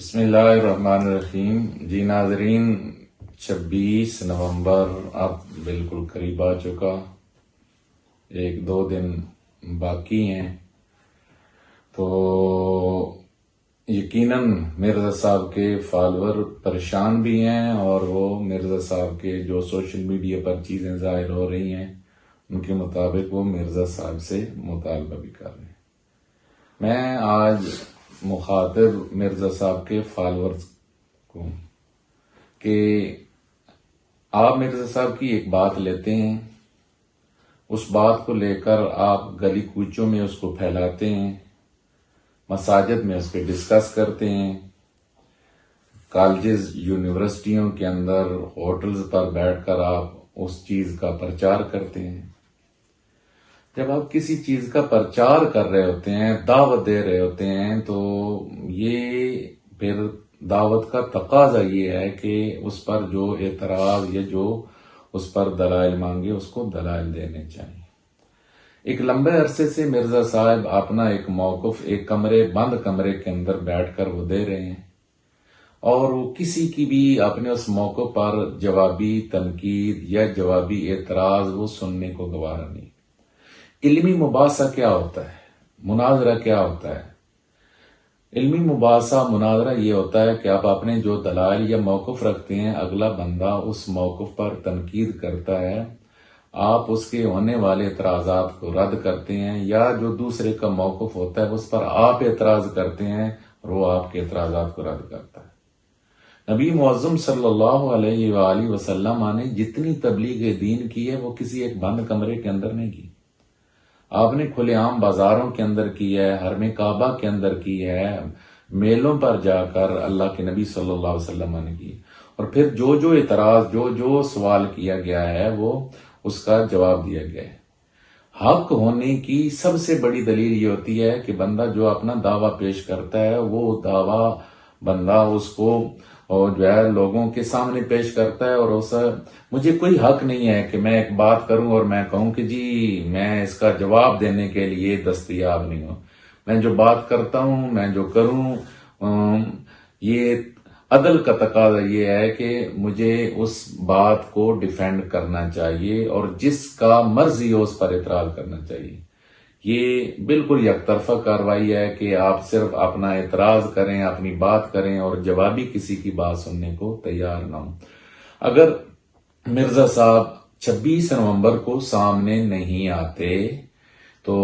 بسم اللہ الرحمن الرحیم۔ جی ناظرین، 26 نومبر اب بالکل قریب آ چکا، 1-2 دن باقی ہیں۔ تو یقیناً مرزا صاحب کے فالوور پریشان بھی ہیں اور وہ مرزا صاحب کے جو سوشل میڈیا پر چیزیں ظاہر ہو رہی ہیں ان کے مطابق وہ مرزا صاحب سے مطالبہ بھی کر رہے ہیں۔ میں آج مخاطب مرزا صاحب کے فالورز کو کہ آپ مرزا صاحب کی ایک بات لیتے ہیں، اس بات کو لے کر آپ گلی کوچوں میں اس کو پھیلاتے ہیں، مساجد میں اس پہ ڈسکس کرتے ہیں، کالجز یونیورسٹیوں کے اندر ہوٹلز پر بیٹھ کر آپ اس چیز کا پرچار کرتے ہیں۔ جب آپ کسی چیز کا پرچار کر رہے ہوتے ہیں، دعوت دے رہے ہوتے ہیں، تو یہ پھر دعوت کا تقاضا یہ ہے کہ اس پر جو اعتراض یا جو اس پر دلائل مانگے اس کو دلائل دینے چاہیے۔ ایک لمبے عرصے سے مرزا صاحب اپنا ایک موقف ایک بند کمرے کے اندر بیٹھ کر وہ دے رہے ہیں اور وہ کسی کی بھی اپنے اس موقع پر جوابی تنقید یا جوابی اعتراض وہ سننے کو گوارا نہیں۔ علمی مباحثہ کیا ہوتا ہے؟ مناظرہ کیا ہوتا ہے؟ علمی مباحثہ مناظرہ یہ ہوتا ہے کہ آپ اپنے جو دلائل یا موقف رکھتے ہیں، اگلا بندہ اس موقف پر تنقید کرتا ہے، آپ اس کے ہونے والے اعتراضات کو رد کرتے ہیں، یا جو دوسرے کا موقف ہوتا ہے اس پر آپ اعتراض کرتے ہیں اور وہ آپ کے اعتراضات کو رد کرتا ہے۔ نبی معظم صلی اللہ علیہ وآلہ وسلم نے جتنی تبلیغ دین کی ہے وہ کسی ایک بند کمرے کے اندر نہیں کی۔ آپ نے کھلے عام بازاروں کے اندر کی ہے، حرم کعبہ کے اندر کی ہے، میلوں پر جا کر اللہ کے نبی صلی اللہ علیہ وسلم نے کی، اور پھر جو اعتراض جو سوال کیا گیا ہے وہ اس کا جواب دیا گیا ہے۔ حق ہونے کی سب سے بڑی دلیل یہ ہوتی ہے کہ بندہ جو اپنا دعویٰ پیش کرتا ہے وہ دعویٰ بندہ اس کو اور جو ہے لوگوں کے سامنے پیش کرتا ہے، اور مجھے کوئی حق نہیں ہے کہ میں ایک بات کروں اور میں کہوں کہ جی میں اس کا جواب دینے کے لیے دستیاب نہیں ہوں۔ میں جو بات کرتا ہوں، میں جو کروں، یہ عدل کا تقاضا یہ ہے کہ مجھے اس بات کو ڈیفینڈ کرنا چاہیے اور جس کا مرضی ہو اس پر اعتراض کرنا چاہیے۔ یہ بالکل یک طرفہ کارروائی ہے کہ آپ صرف اپنا اعتراض کریں، اپنی بات کریں اور جوابی کسی کی بات سننے کو تیار نہ ہوں۔ اگر مرزا صاحب 26 نومبر کو سامنے نہیں آتے تو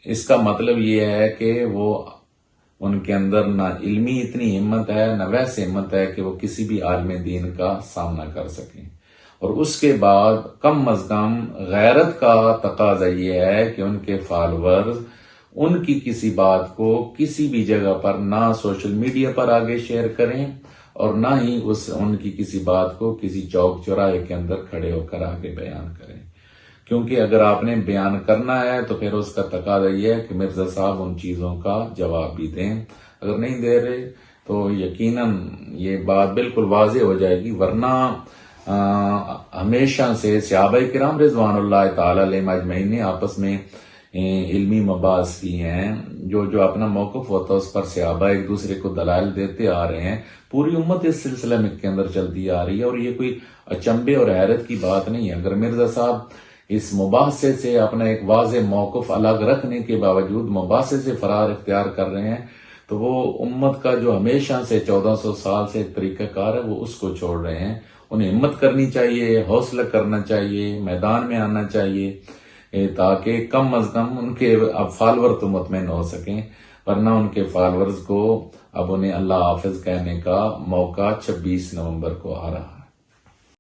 اس کا مطلب یہ ہے کہ وہ ان کے اندر نہ علمی اتنی ہمت ہے، نہ ویسے ہمت ہے کہ وہ کسی بھی عالم دین کا سامنا کر سکیں، اور اس کے بعد کم از کم غیرت کا تقاضا یہ ہے کہ ان کے فالورز ان کی کسی بات کو کسی بھی جگہ پر نہ سوشل میڈیا پر آگے شیئر کریں اور نہ ہی ان کی کسی بات کو کسی چوک چوراہے کے اندر کھڑے ہو کر آگے بیان کریں، کیونکہ اگر آپ نے بیان کرنا ہے تو پھر اس کا تقاضا یہ ہے کہ مرزا صاحب ان چیزوں کا جواب بھی دیں۔ اگر نہیں دے رہے تو یقیناً یہ بات بالکل واضح ہو جائے گی، ورنہ ہمیشہ سے صحابہ کرام رضوان اللہ تعالی علیہم اجمعین نے آپس میں علمی مباحث کی ہیں، جو اپنا موقف ہوتا ہے اس پر صحابہ ایک دوسرے کو دلائل دیتے آ رہے ہیں، پوری امت اس سلسلے میں کے اندر چلتی آ رہی ہے، اور یہ کوئی اچنبے اور حیرت کی بات نہیں ہے۔ اگر مرزا صاحب اس مباحثے سے اپنا ایک واضح موقف الگ رکھنے کے باوجود مباحثے سے فرار اختیار کر رہے ہیں تو وہ امت کا جو ہمیشہ سے 1400 سال سے ایک طریقہ کار ہے وہ اس کو چھوڑ رہے ہیں۔ انہیں ہمت کرنی چاہیے، حوصلہ کرنا چاہیے، میدان میں آنا چاہیے، تاکہ کم از کم ان کے اب فالور تو مطمئن ہو سکیں، ورنہ ان کے فالورز کو اب انہیں اللہ حافظ کہنے کا موقع 26 نومبر کو آ رہا ہے۔